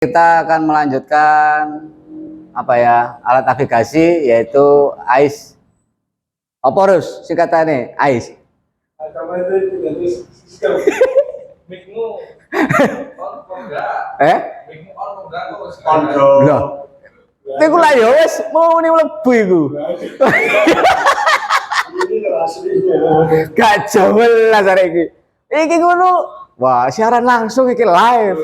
Kita akan melanjutkan alat navigasi yaitu AIS. Apa harus singkatannya AIS? Iku lah ya wis mau mlebu iku. Gak jelas arek iki. Iki ngono. Wah, siaran langsung iki live.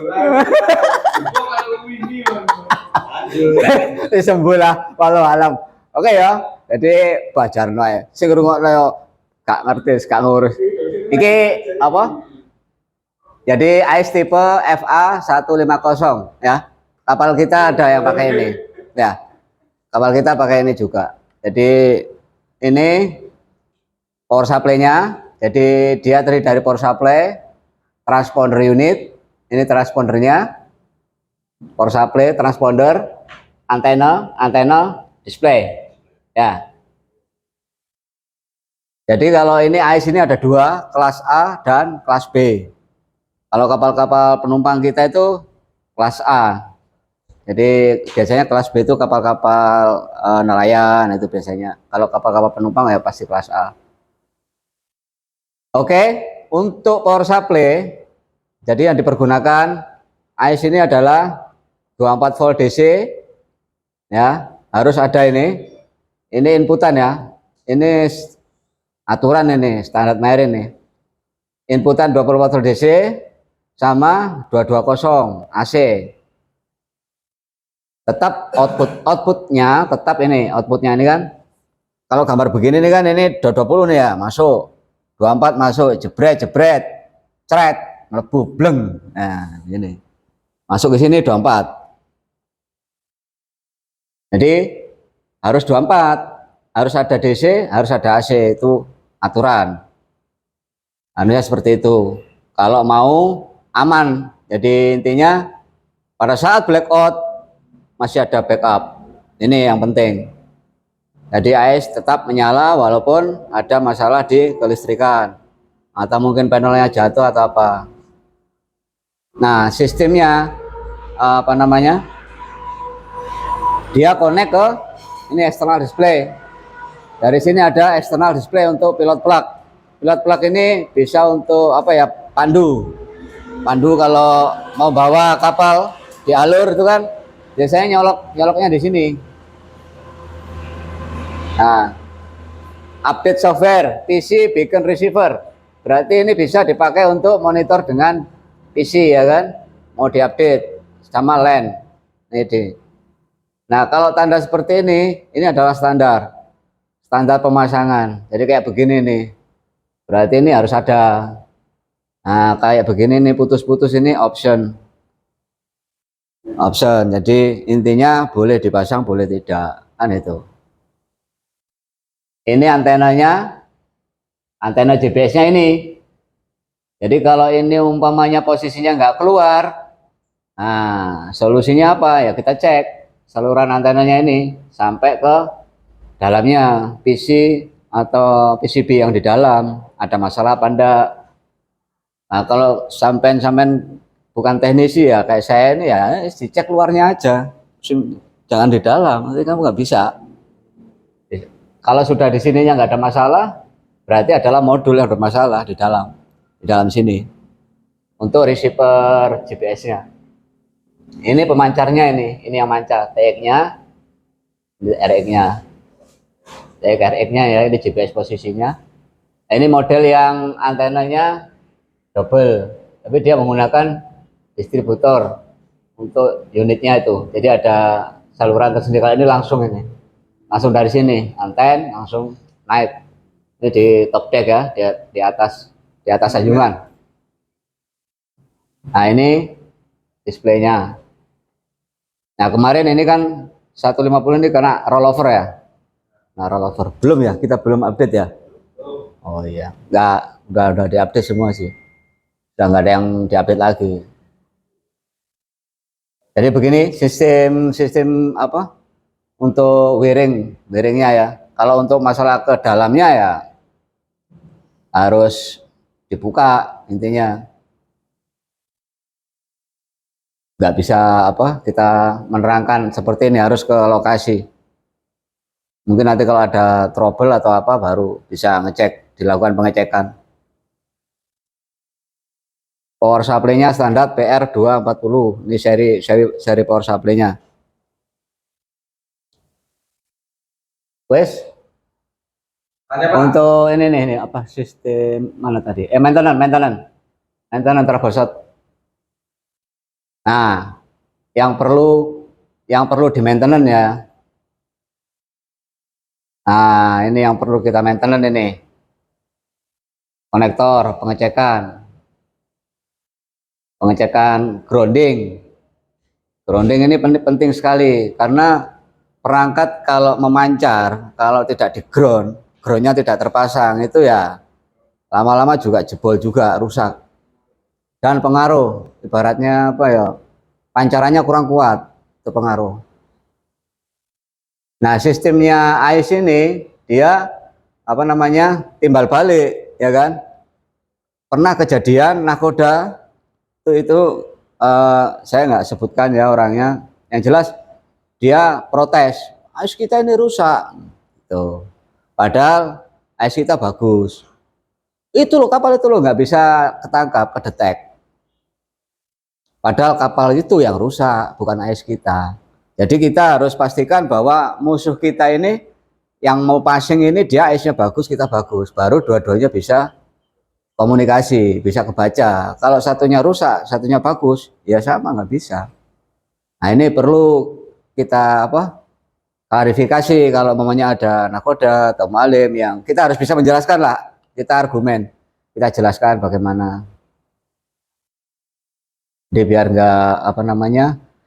Sembuh lah, walau alam. Oke ya. Jadi bajarno ae. Sing ngrungokno yo gak ngerti, gak ngurus. Iki apa? Jadi AIS tipe FA 150 ya. Kapal kita ada yang pakai ini. Ya. Kapal kita pakai ini juga. Jadi ini power supply-nya. Jadi dia terdiri dari power supply, transponder unit, ini transpondernya, power supply, transponder, antena, display. Ya. Jadi kalau ini AIS ini ada dua, kelas A dan kelas B. Kalau kapal-kapal penumpang kita itu kelas A. Jadi biasanya kelas B itu kapal-kapal nelayan itu biasanya. Kalau kapal-kapal penumpang ya pasti kelas A. Oke, untuk power supply, jadi yang dipergunakan AIS ini adalah 24 volt DC, ya harus ada ini inputan ya, ini aturan ini standar Mayer ini, inputan 24 volt DC sama 220 AC. Tetap outputnya tetap ini, outputnya ini kan kalau gambar begini nih kan ini 20 nih ya, masuk 24 masuk, jebret cret melebu bleng. Nah ini masuk ke sini 24, jadi harus 24, harus ada DC, harus ada AC, itu aturan harusnya seperti itu kalau mau aman. Jadi intinya pada saat blackout masih ada backup, ini yang penting. Jadi AIS tetap menyala walaupun ada masalah di kelistrikan atau mungkin panelnya jatuh atau apa. Nah sistemnya dia connect ke ini external display. Dari sini ada external display untuk pilot plug. Pilot plug ini bisa untuk pandu kalau mau bawa kapal di alur itu kan biasanya nyoloknya di sini. Nah, update software PC beacon receiver, berarti ini bisa dipakai untuk monitor dengan PC ya kan, mau diupdate sama LAN ini. Nah kalau tanda seperti ini adalah standar pemasangan. Jadi kayak begini nih, berarti ini harus ada. Nah kayak begini nih putus-putus, ini option. Jadi intinya boleh dipasang boleh tidak kan itu. Ini antenanya, antena GPS-nya ini. Jadi kalau ini umpamanya posisinya nggak keluar, nah solusinya apa ya, kita cek saluran antenanya ini sampai ke dalamnya PC atau PCB yang di dalam, ada masalah apa enggak. Nah kalau sampai bukan teknisi ya kayak saya ini ya dicek luarnya aja, jangan di dalam, nanti kamu nggak bisa. Kalau sudah di sininya nggak ada masalah, berarti adalah modul yang bermasalah di dalam sini untuk receiver GPS-nya. Ini pemancarnya, ini yang mancar, TX-nya, RX-nya, TX RX-nya ya, ini GPS posisinya. Nah, ini model yang antenanya double, tapi dia menggunakan distributor untuk unitnya itu. Jadi ada saluran tersendiri. Kalau ini langsung dari sini anten langsung naik, ini di top deck ya, di atas anjungan. Nah ini displaynya. Nah kemarin ini kan 150 ini karena rollover ya. Nah rollover belum ya, kita belum update ya. Oh iya, udah diupdate semua sih, udah nggak ada yang diupdate lagi. Jadi begini sistem untuk wiringnya ya. Kalau untuk masalah ke dalamnya ya harus dibuka intinya. nggak bisa kita menerangkan seperti ini, harus ke lokasi. Mungkin nanti kalau ada trouble atau apa baru bisa ngecek, dilakukan pengecekan. Power supply-nya standar PR240. Ini seri power supply-nya. Wes, untuk ini apa sistem mana tadi? Maintenance terbosot. Nah, yang perlu di maintenance ya. Nah, ini yang perlu kita maintenance ini. Konektor, pengecekan grounding. Grounding ini penting sekali karena perangkat kalau memancar, kalau tidak di groundnya tidak terpasang, itu ya lama-lama juga jebol juga, rusak. Dan pengaruh, ibaratnya pancarannya kurang kuat, itu pengaruh. Nah, sistemnya AIS ini dia timbal balik, ya kan? Pernah kejadian nakoda itu saya nggak sebutkan ya orangnya, yang jelas dia protes, AIS kita ini rusak, gitu. Padahal AIS kita bagus. Itu loh, kapal itu loh nggak bisa ketangkap, kedetek. Padahal kapal itu yang rusak, bukan AIS kita. Jadi kita harus pastikan bahwa musuh kita ini yang mau passing ini dia AIS-nya bagus, kita bagus. Baru dua-duanya bisa komunikasi, bisa kebaca. Kalau satunya rusak, satunya bagus, ya sama, nggak bisa. Nah, ini perlu kita klarifikasi kalau mamanya ada nakoda atau malim, yang kita harus bisa menjelaskan lah, kita argumen, kita jelaskan bagaimana. Dia biar nggak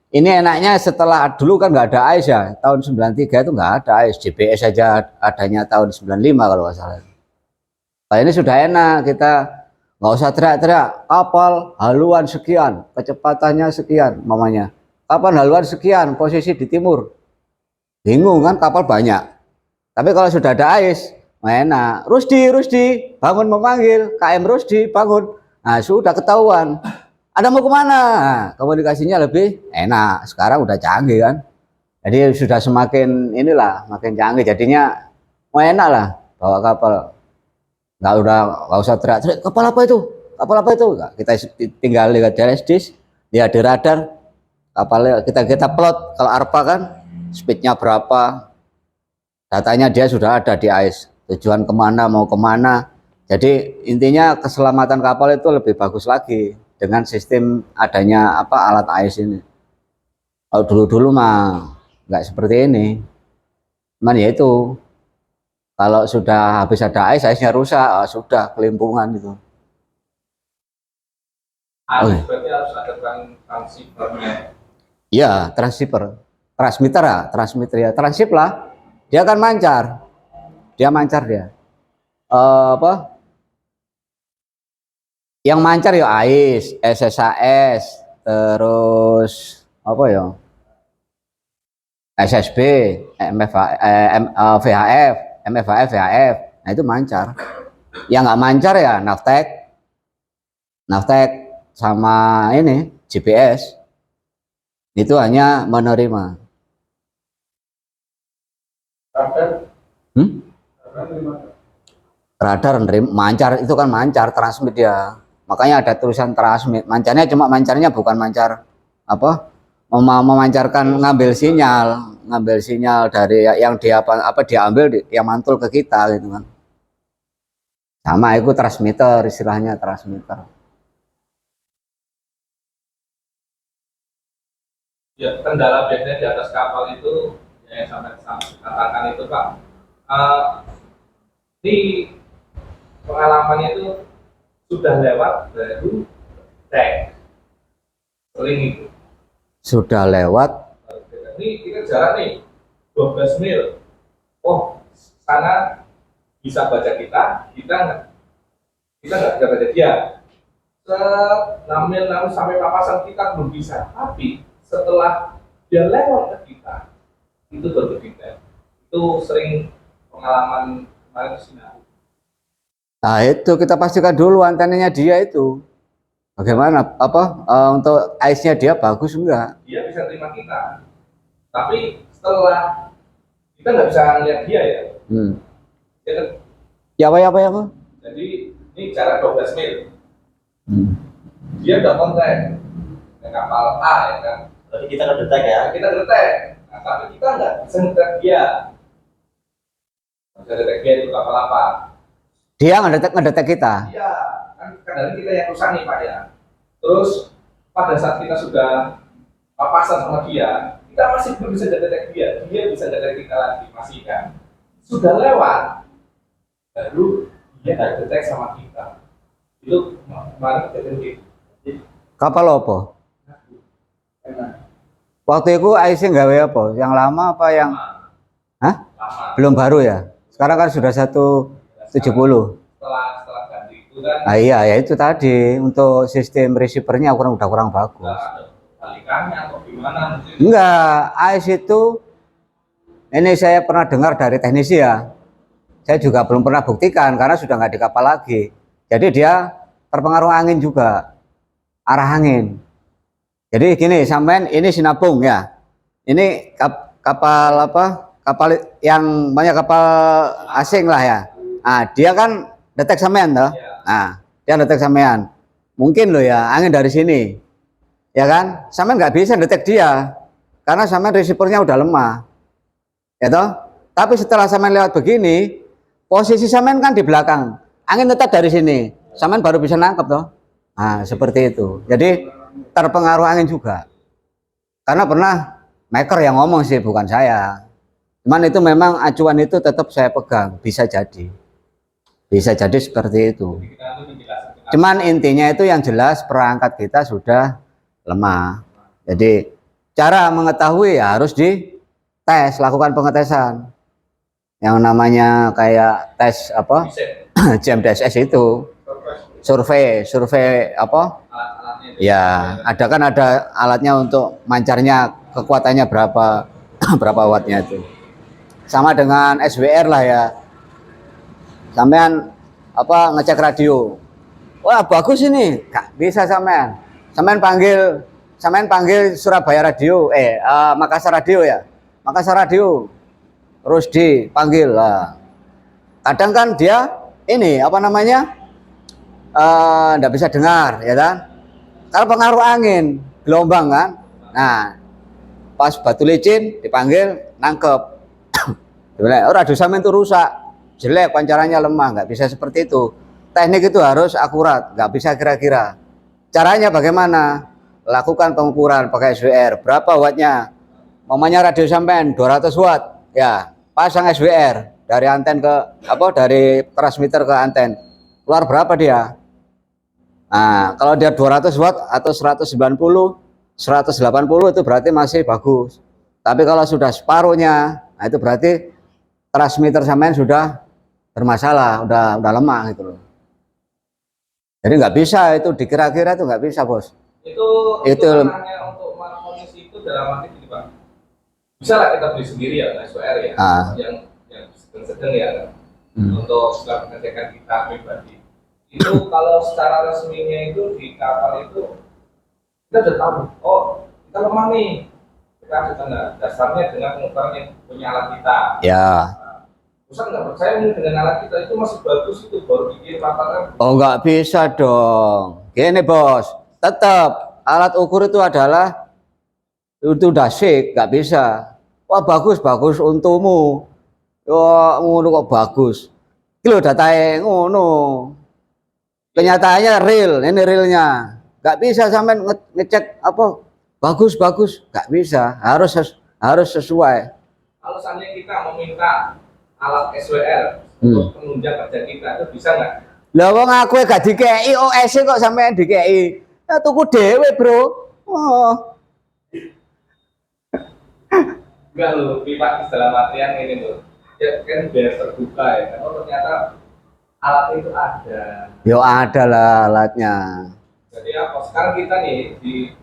ini enaknya setelah dulu kan nggak ada AIS ya, tahun 93 itu nggak ada AIS, GPS saja adanya tahun 95 kalau nggak salah. Nah, ini sudah enak, kita nggak usah teriak-teriak, kapal haluan sekian, kecepatannya sekian, mamanya. Kapal haluan sekian, posisi di timur. Bingung kan, kapal banyak. Tapi kalau sudah ada AIS, enak. Rusdi, bangun memanggil, KM Rusdi, bangun. Nah, sudah ketahuan. Anda mau kemana? Nah, komunikasinya lebih enak. Sekarang udah canggih kan. Jadi sudah semakin makin canggih. Jadinya mau enak lah bawa kapal. Nggak usah teriak-teriak, kapal apa itu? Nggak, kita tinggal lihat DLSD, lihat di radar, kapalnya kita plot. Kalau ARPA kan speednya berapa, datanya dia sudah ada di AIS. Tujuan kemana, mau kemana. Jadi intinya keselamatan kapal itu lebih bagus lagi dengan sistem adanya alat AIS ini. Kalau dulu-dulu mah nggak seperti ini. Cuman ya itu, kalau sudah habis ada AIS-nya rusak, sudah kelimpungan itu. AIS berarti harus ada transceivernya. Iya, transmitter ya, transip lah. Dia kan mancar. Dia. Yang mancar ya AIS, SSAS, terus SSB, VHF, MFHF, VHF. Nah, itu mancar. Yang nggak mancar ya Navtec sama ini GPS. Itu hanya menerima. Radar mancar, itu kan mancar, transmit dia. Makanya ada tulisan transmit. Mancarnya bukan mancar memancarkan ngambil sinyal dari yang dia diambil, yang mantul ke kita gitu kan. Sama, itu transmitter, istilahnya transmitter. Ya, kendala biasanya di atas kapal itu yang sampai katakan itu Pak, di pengalamannya itu sudah lewat baru cek sering itu sudah lewat, ini kita jarak nih 12 mil, oh sana bisa baca kita nggak bisa baca dia, 6 mil lalu sampai papasan kita belum bisa, tapi setelah dia lewat ke kita itu baru detail. Itu sering pengalaman kemarin di sini. Nah, itu kita pastikan dulu antenanya dia itu Bagaimana? Apa untuk ICE-nya dia bagus enggak? Dia bisa terima kita. Tapi setelah kita nggak bisa lihat dia ya. Hmm. Dia kan, Ya apa ya apa? jadi ini jarak 12 mil. Hmm. Dia udah kontak dengan kapal A ya kan. Berarti kita kedetek ya. Kita detek. Nah, tapi kita nggak bisa ngedetek dia. Nggak bisa detek dia itu kapal apa. Dia ngedetek kita. Iya, kan kadang kita yang rusak nih Pak ya. Terus pada saat kita sudah papasan sama dia, kita masih belum bisa detek dia. Dia bisa detek kita lagi, masih kan. Sudah lewat, baru dia nggak detek sama kita. Itu kemarin kejadian gitu. Kapal apa? Waktu itu ICE gawe apa? Yang lama apa yang Hah? Lama. Belum baru ya? Sekarang kan sudah 170. Setelah ganti itu kan Ah iya ya itu tadi untuk sistem receivernya udah kurang bagus. nggak ada balikannya atau gimana mungkin. Enggak, ICE itu ini saya pernah dengar dari teknisi ya. Saya juga belum pernah buktikan karena sudah nggak di kapal lagi. Jadi dia terpengaruh angin juga, arah angin. Jadi gini, sampean ini sinabung ya. Ini kapal apa? Kapal yang banyak kapal asing lah ya. Nah, dia kan detek sampean toh. Nah, dia detek sampean. Mungkin loh ya, angin dari sini. Ya kan? Sampean nggak bisa detek dia. Karena sampean receivernya udah lemah. Ya toh? Tapi setelah sampean lewat begini, posisi sampean kan di belakang. Angin tetap dari sini. Sampean baru bisa nangkep toh. Nah, seperti itu. Jadi terpengaruh angin juga. Karena pernah maker yang ngomong sih, bukan saya. Cuman itu memang acuan itu tetap saya pegang, bisa jadi. Bisa jadi seperti itu. Kita itu menjelaskan. Cuman intinya itu yang jelas perangkat kita sudah lemah. Jadi cara mengetahui ya harus dites, lakukan pengetesan. Yang namanya kayak tes apa? JMDSS itu. Survei apa? Alat-alatnya itu. Ya, ada alatnya untuk mancarnya kekuatannya berapa berapa wattnya itu. Sama dengan SWR lah ya. Sampean apa ngecek radio. Wah, bagus ini. Gak bisa sampean. Sampean panggil Surabaya Radio, Makassar Radio ya. Makassar Radio. Terus dipanggil lah. Kadang kan dia ini apa namanya? Nggak bisa dengar ya kan, karena pengaruh angin gelombang kan. Nah pas batu licin dipanggil nangkep radio sampean itu rusak, jelek, pancarannya lemah, nggak bisa seperti itu. Teknik itu harus akurat, nggak bisa kira-kira. Caranya bagaimana? Lakukan pengukuran pakai SWR, berapa wattnya. Mamanya radio sampean 200 watt ya, pasang SWR dari anten ke apa, dari transmitter ke anten, keluar berapa dia. Nah, kalau dia 200 watt atau 190, 180 itu berarti masih bagus. Tapi kalau sudah separuhnya, nah itu berarti transmitter sampean sudah bermasalah, udah lemah gitu loh. Jadi nggak bisa itu dikira-kira, itu nggak bisa bos. Itu caranya untuk mengkondisi itu dalam arti gini Pak. Bisa lah kita beli sendiri ya, SWR ya, yang sedang-sedang ya, untuk pengecekan kita pribadi. Itu kalau secara resminya itu di kapal itu kita sudah tahu, oh kita lemah nih, kita ada tanda dasarnya dengan pengukuran yang punya alat kita. Ya. Pusat nggak percaya ini dengan alat kita itu masih bagus, itu baru bikin lapangan. Oh nggak bisa dong. Gini bos, tetap alat ukur itu adalah itu dasik, nggak bisa. Wah bagus untukmu. Wah ngono kok bagus. Kilo datanya ngono. Kenyataannya real, ini realnya. Nggak bisa sampai ngecek apa bagus, nggak bisa. Harus sesuai. Kalau seandainya kita meminta alat SWR untuk penunjang kerja kita, itu bisa nggak? Lah wong aku gak dikei OS kok sampean dikei. Ya tuku dhewe, Bro. Oh. Enggak loh, pipa dalam artian ini loh. Ya kan biar terbuka ya kan. Oh ternyata alat itu ada. Yo ada lah alatnya. Jadi apa? Sekarang kita nih di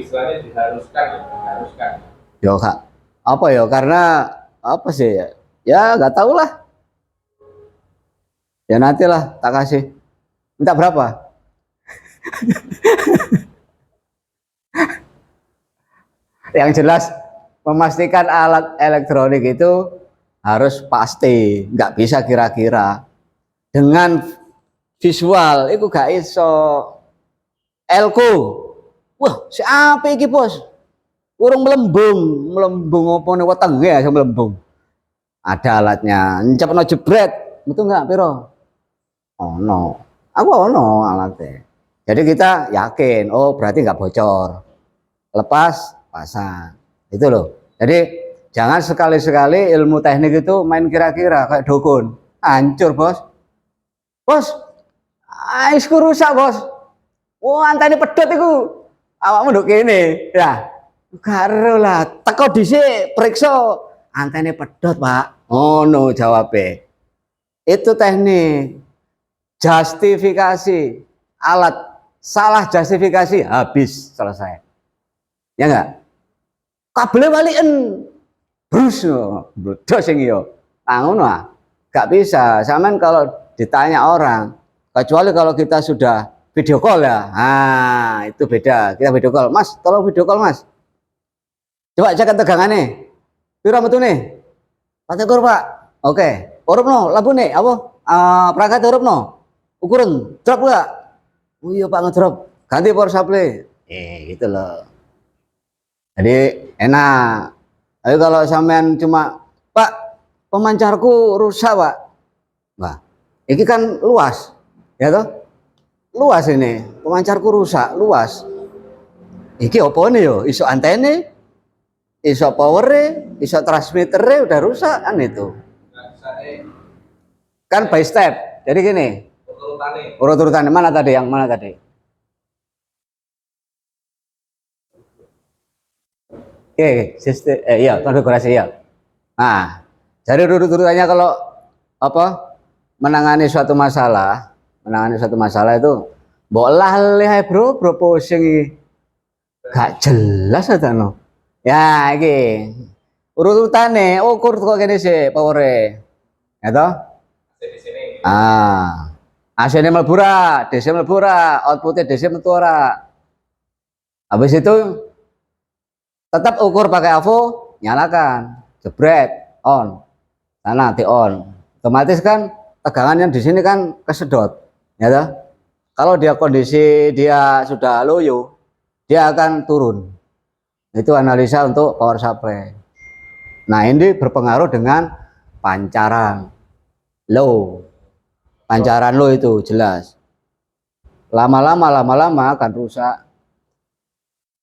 istilahnya diharuskan. Yo kak, apa yo? Karena apa sih ya? Ya nggak tahu lah. Ya nantilah tak kasih. Minta berapa? Yang jelas memastikan alat elektronik itu harus pasti, nggak bisa kira-kira. Dengan visual, itu gak iso. Elko, wah siapa iki bos? Urung melembung apa nih wetenge ya melembung. Ada alatnya, ncepno jebret, itu enggak piro? Oh no, aku ono alatnya. Jadi kita yakin, oh berarti nggak bocor. Lepas, pasang. Itu loh. Jadi jangan sekali-sekali ilmu teknik itu main kira-kira kayak dukun. Hancur bos. Bos, aisku rusak bos. Wah, antene pedhot iku. Awakmu nduk kene. Ya. Karo lah, teko dhisik periksa antene pedhot, Pak. Oh no jawabe. Itu teknik. Justifikasi alat salah justifikasi habis selesai. Ya enggak? Kabelnya balikin. Brus, bledos sing yo. Ah ngono ah. Gak bisa. Sampean kalau ditanya orang, kecuali kalau kita sudah video call ya. Ah, itu beda. Kita video call. Mas, tolong video call, Mas. Coba cek tegangannya. Piro metune? Patekur, Pak. Oke. Urupno, labune apa? Perangkat urupno. Ukuran drop enggak? Oh iya Pak ngedrop. Ganti power supply. Gitu loh. Jadi enak. Tapi kalau sampean cuma, Pak, pemancarku rusak, Pak. Wah, ini kan luas. Ya toh? Luas ini. Pemancarku rusak, luas. Iki apa nih yo? Iso antene, iso powernya, iso transmitternya udah rusak kan itu. Kan by step. Jadi gini. Urut-urutannya mana tadi? Yang mana tadi? Oke, sistem iya, konfigurasi ya. Nah, jadi urut-urutannya kalau apa? Menangani suatu masalah itu mbok laleh bro, pusing gak jelas ta no. Ya, iki. Urut-urutane ukur kok kene sih powere. Ya toh? AC-nya mlebu ora, DC mlebu ora, outputnya DC metu ora. Habis itu tetap ukur pakai AVO, nyalakan, jebret, on, sana di on. Otomatis kan tegangannya di sini kan kesedot, ya toh? Kalau dia kondisi dia sudah loyo, dia akan turun. Itu analisa untuk power supply. Nah ini berpengaruh dengan pancaran low. Pancaran low itu jelas. Lama-lama akan rusak.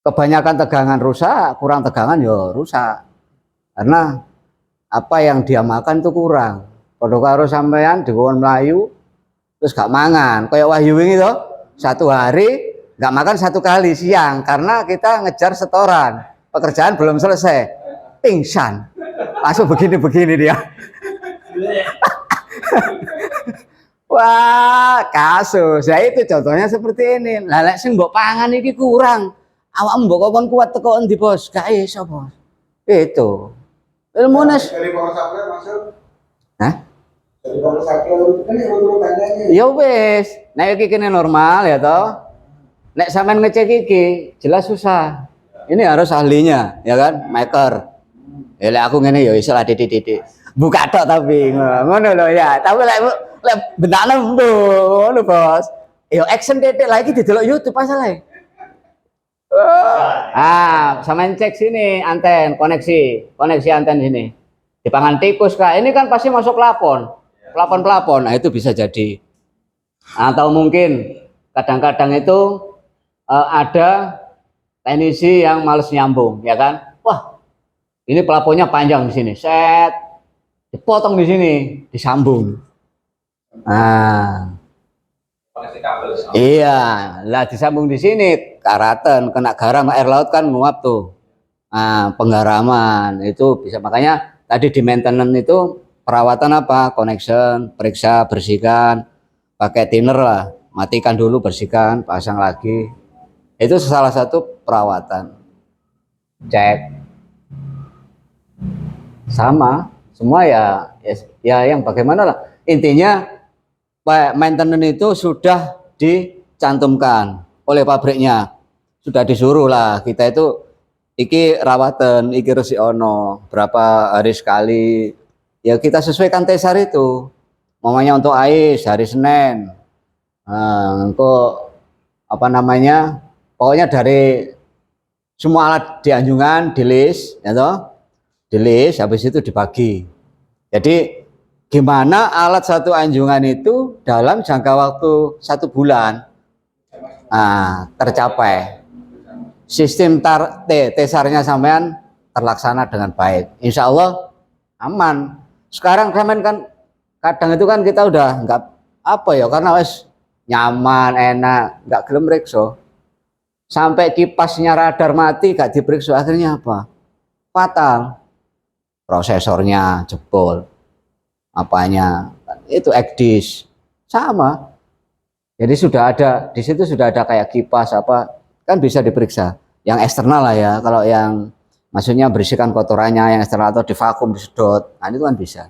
Kebanyakan tegangan rusak, kurang tegangan ya rusak. Karena apa yang dia makan itu kurang. Padha karo sampean dikon mlayu terus gak mangan. Kayak Wahyu wingi to, satu hari gak makan satu kali siang karena kita ngejar setoran. Pekerjaan belum selesai. Pingsan. Langsung begini-begini dia. Wah, kasus. Ya itu contohnya seperti ini. Lah lek sing mbok pangan iki kurang. Awakmu mbok kokon kuat teko endi, Bos? Gak iso, Bos. Itu. Ilmune dari power supply masuk. Hah? Dari power supply kan urut-urutannya. Ya wis, nek iki kene normal ya toh. Nek sampean ngecek iki jelas susah. Ini harus ahlinya, ya kan? Maker. Ya lek aku ngene ya iso lah titik-titik. Buka tok tapi ngono lho ya. Tapi lek bendakne ngono, Bos. Yo action titik lagi didelok YouTube asale. Sampean cek sini anten koneksi anten sini. Dipangan tikus Kak. Ini kan pasti masuk plafon. Nah, itu bisa jadi. Atau mungkin kadang-kadang itu ada teknisi yang males nyambung, ya kan? Wah, ini plafonnya panjang di sini. Set dipotong di sini, disambung. Iya, lah disambung di sini karatan kena garam air laut kan nguap tuh. Penggaraman itu bisa, makanya tadi di maintenance itu perawatan apa? Connection, periksa, bersihkan, pakai thinner lah, matikan dulu, bersihkan, pasang lagi. Itu salah satu perawatan. Cek. Sama, semua ya yang bagaimana lah. Intinya maintenance itu sudah dicantumkan oleh pabriknya. Sudah disuruh lah kita itu iki rawatan, iki resik ono berapa hari sekali. Ya kita sesuaikan tesar itu. Mamanya untuk AIS hari Senin. Engko apa namanya? Pokoknya dari semua alat di anjungan di list, ya toh? Di list, habis itu dibagi. Jadi gimana alat satu anjungan itu dalam jangka waktu 1 bulan tercapai. Sistem tesarnya sampean terlaksana dengan baik. Insya Allah aman. Sekarang kan kadang itu kan kita udah nggak apa ya, karena wes nyaman, enak, nggak gelem rekso. Sampai kipasnya radar mati gak diperiksa, akhirnya apa? Fatal. Prosesornya jebol. Apanya? Itu ekdis. Sama. Jadi sudah ada, di situ sudah ada kayak kipas apa, kan bisa diperiksa. Yang eksternal lah ya, kalau yang maksudnya bersihkan kotorannya, yang eksternal atau divakum, disedot, nah itu kan bisa.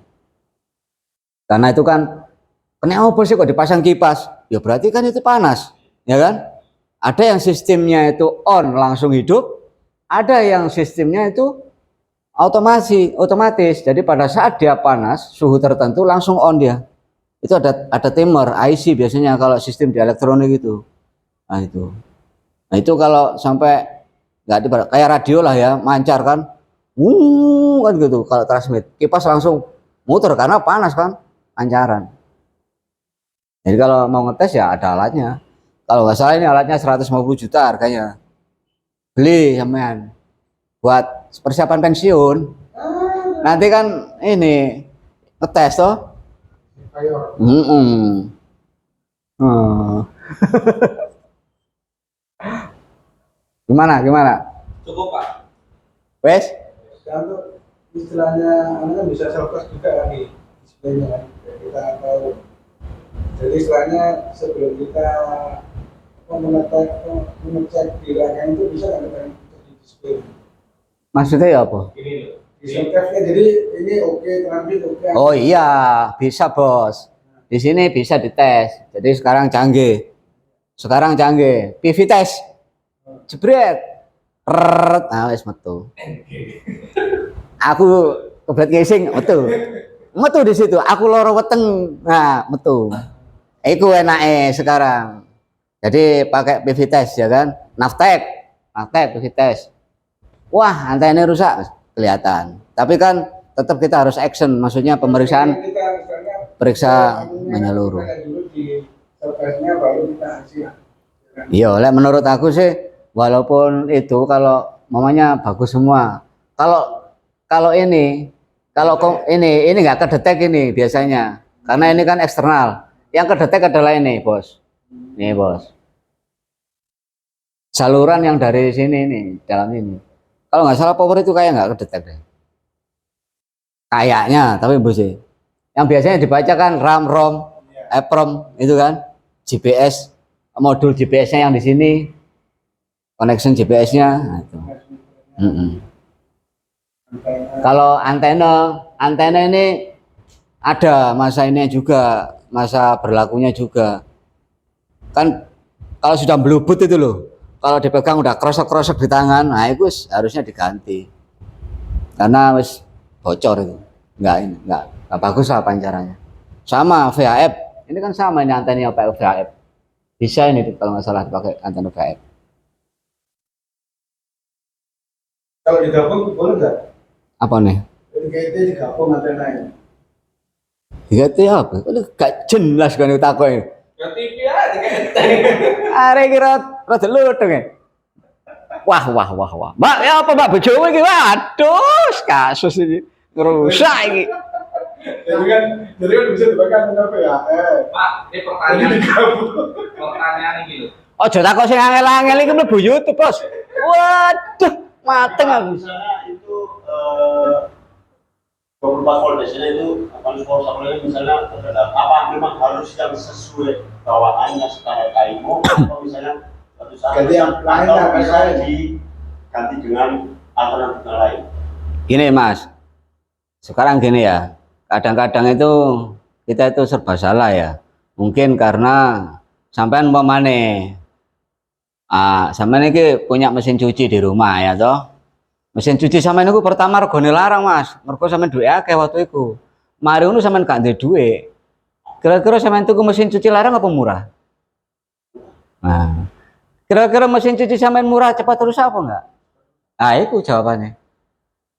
Karena itu kan, kenapa sih kok dipasang kipas? Ya berarti kan itu panas, ya kan? Ada yang sistemnya itu on langsung hidup, ada yang sistemnya itu otomatis. Jadi pada saat dia panas, suhu tertentu langsung on dia. Itu ada timer IC biasanya kalau sistem di elektronik itu. Nah itu kalau sampai nggak kayak radio lah ya, mancar kan, kan gitu. Kalau transmit, kipas langsung muter karena panas kan, pancaran. Jadi kalau mau ngetes ya ada alatnya. Kalau nggak salah ini alatnya 150 juta harganya. Beli sampean buat persiapan pensiun. Nanti kan ini ngetes toh. Gimana? Cukup Pak. Wes? Kalau istilahnya kan bisa self-test juga kan di displaynya kan, kita tahu. Jadi istilahnya sebelum kita mengecek di rangkaian itu bisa kan kita di display. Maksudnya ya apa? Ini loh. Di self-testnya jadi ini oke, transit oke. Oh iya, bisa bos. Di sini bisa dites. Jadi sekarang canggih. PV test. Jebret. Nah, wis metu. Aku kebelet ngising metu. Metu di situ. Aku loro weteng. Nah, metu. Iku enake sekarang. Jadi pakai PV test ya kan. Navtec PV test. Wah, antena rusak kelihatan. Tapi kan tetap kita harus action, maksudnya pemeriksaan periksa menyeluruh. Iya, menurut aku sih walaupun itu kalau mamanya bagus semua. Kalau ini nggak kedetek ini biasanya. Karena ini kan eksternal. Yang kedetek adalah ini, Bos. Nih, Bos. Saluran yang dari sini nih, dalam ini. Kalau nggak salah power itu kayak nggak kedetek deh. Kayaknya, tapi bos sih. Yang biasanya dibaca kan RAM, ROM, EPROM itu kan, GPS, modul GPS-nya yang di sini, connection GPS-nya. Nah, itu. Kalau antena ini ada masa ini juga, masa berlakunya juga. Kan kalau sudah belubut itu loh, kalau dipegang udah krosok-krosok di tangan, nah itu harusnya diganti. Karena wis bocor itu, nggak bagus lah pancarannya. Sama VHF, ini kan sama ini antenanya pakai VHF. Bisa ini kalau nggak salah dipakai antena VHF. Kalau digabung boleh nggak? Apa nih? GT digabung antenanya. GT apa? Gak jelas kan itu takutnya. Ya TV aja kan. Are kira rada lutung ya. Wah. Mbak, ya apa Mbak bojomu iki? Waduh, kasus ini rusak iki. Jadi kan bisa dipakai antena VHF. Pak, ini pertanyaan ini loh. Ojo takok sing angel-angel iki mlebu YouTube, Bos. Waduh, mateng aku. Misalnya itu 24 volt biasanya itu akan supply misalnya apa memang harus yang sesuai bawaannya secara kaimo atau misalnya satu saat atau bisa diganti dengan alternatif yang lain. Gini Mas, sekarang gini ya, kadang-kadang itu kita itu serba salah ya. Mungkin karena sampean umpamane Sampeyan iki punya mesin cuci di rumah ya toh. Mesin cuci sampeyan niku pertama regane larang, Mas. Mergo sampeyan duwe akeh waktu iku. Mari ngono sampeyan gak duwe duit. Kira-kira sampeyan tuku mesin cuci larang apa murah? Nah, kira-kira mesin cuci sampeyan murah cepat rusak apa enggak? Itu jawabannya.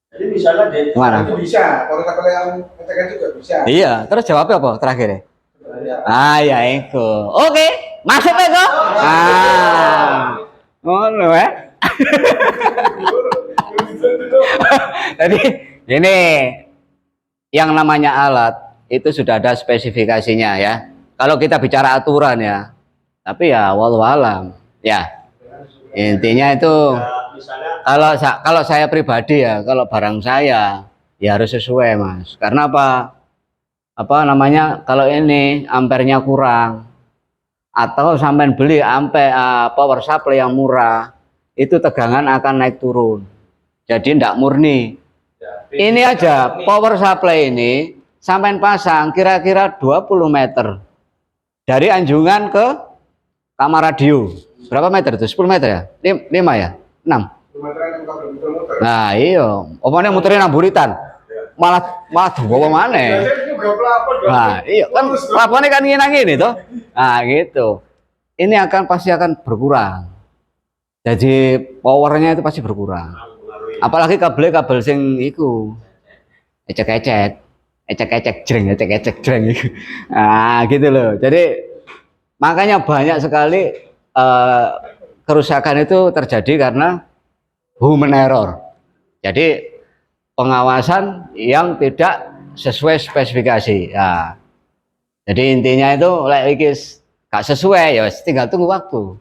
Jadi misalnya dia Gimana? Itu bisa, kalau yang ngecek juga bisa. Iya, terus jawabnya apa terakhir? Ya. Ya itu. Oke, masuk ya kok. Ngono ya. Jadi ini yang namanya alat itu sudah ada spesifikasinya ya. Kalau kita bicara aturan ya, tapi ya wallahu alam ya. Intinya itu ya, misalnya kalau saya pribadi ya, kalau barang saya ya harus sesuai Mas. Karena apa namanya, kalau ini ampernya kurang atau sampai beli power supply yang murah, itu tegangan akan naik turun. Jadi tidak murni. Ini aja power supply ini sampai pasang kira-kira 20 meter dari anjungan ke kamar radio. Berapa meter itu? 10 meter ya? 5 ya? 6. Nah iya, omongnya muterin amburitan. Malah bawa mana? Nah iya kan laporannya kan gini toh. Nah gitu. Ini pasti akan berkurang. Jadi powernya itu pasti berkurang. Apalagi kabel sing iku ecek-ecek jreng gitu. Nah gitu loh. Jadi makanya banyak sekali kerusakan itu terjadi karena human error. Jadi pengawasan yang tidak sesuai spesifikasi. Ya. Jadi intinya itu gak sesuai ya tinggal tunggu waktu.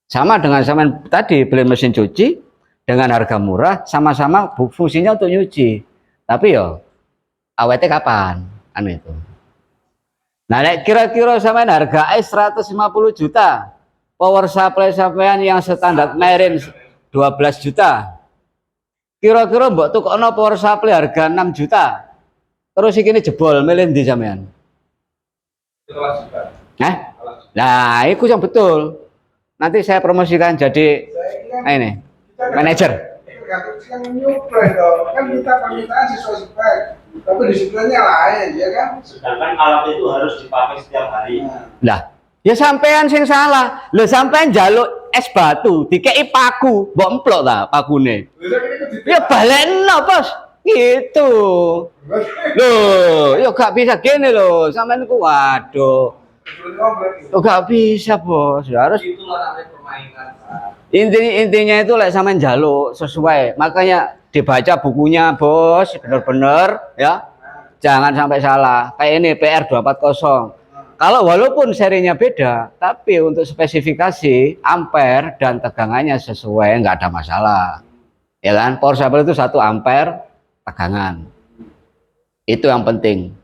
Sama dengan tadi beli mesin cuci dengan harga murah, sama-sama fungsinya untuk nyuci. Tapi yo awetnya kapan? Kan itu. Nah, kira-kira sampean harga 150 juta. Power supply sampean yang standar Marine 12 juta. Kira-kira mbok tukokno power supply harga 6 juta. Terus iki jebol milih ndi sampean? Nah, itu yang betul. Nanti saya promosikan jadi ini manajer. Yang nyuplai dong, kan kita permintaan sesuai spek, tapi disiplinnya lain, ya kan? sedangkan alat itu harus dipakai setiap hari. Lah, ya sampean sing salah. Lho sampean njaluk es batu, dikei paku, mbok emplok ta pakune. Ya balekno, Bos. Gitu. Loh, ya gak bisa gini loh. Sampean ku waduh. Oh, gak bisa Bos. Ya harus Itulah namanya permainan. intinya itu lek sampean njaluk sesuai. Makanya dibaca bukunya Bos, bener-bener ya. Jangan sampai salah. Kayak ini PR 240. Kalau walaupun serinya beda, tapi untuk spesifikasi ampere dan tegangannya sesuai, nggak ada masalah. Ya kan? Power supply itu 1 ampere tegangan. Itu yang penting.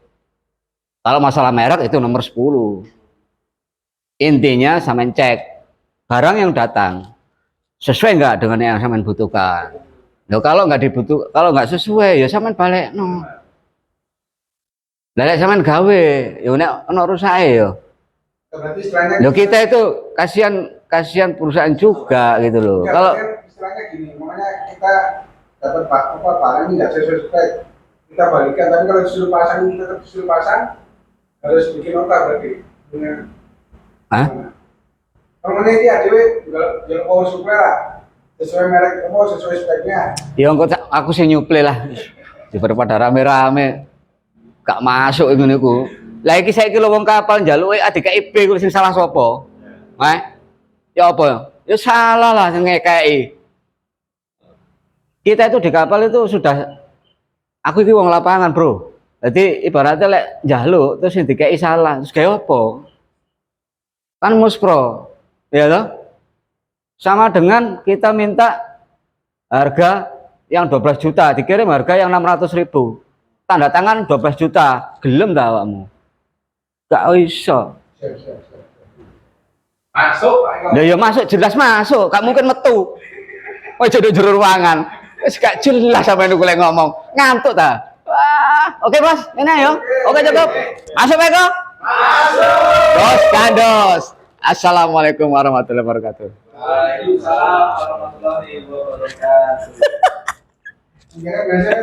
Kalau masalah merek itu nomor 10. Intinya sampean cek barang yang datang sesuai nggak dengan yang sampean butuhkan. Loh, kalau nggak sesuai ya sampean balik no. Lah sampean gawe, ya nek ana rusake ya. Berarti istilahnya Loh kita itu kasihan perusahaan juga gitu loh. ya, Kalau istilahnya gini, makanya kita dapat barang ini nggak sesuai spek, kita balikan. Tapi kalau disuruh pasang, tetap disuruh pasang, harus bikin nota berarti. Hah? Kalau ini adewe jual power supply lah, sesuai merek apa, sesuai speknya. ya aku sih nyuplai lah. Daripada rame-rame gak masuk ngene iku. Lah iki saiki lho wong kapal njaluke ADKIP kuwi sing salah sapa? Ya apa? Ya salah lah sing ngekeki. Kita itu di kapal itu sudah aku iki wong lapangan, Bro. Jadi ibaratnya lek njaluk terus sing dikeki salah, terus gawe apa? Kan muspro. Ya toh? Sama dengan kita minta harga yang 12 juta, dikirim harga yang 600.000. Tanda tangan 12 juta, gelem ta awakmu? Gak iso. Masuk, Pak. Lah ya masuk, jelas masuk, gak mungkin metu. Ojo do jero ruangan. Wis gak jelas sampe niku lek ngomong. Ngantuk ta? Wah, oke Mas, ini ayo. Oke cukup. Masuk Eko? Masuk. Dos kandos. Assalamualaikum warahmatullahi wabarakatuh. Waalaikumsalam warahmatullahi wabarakatuh. Enggak, biasanya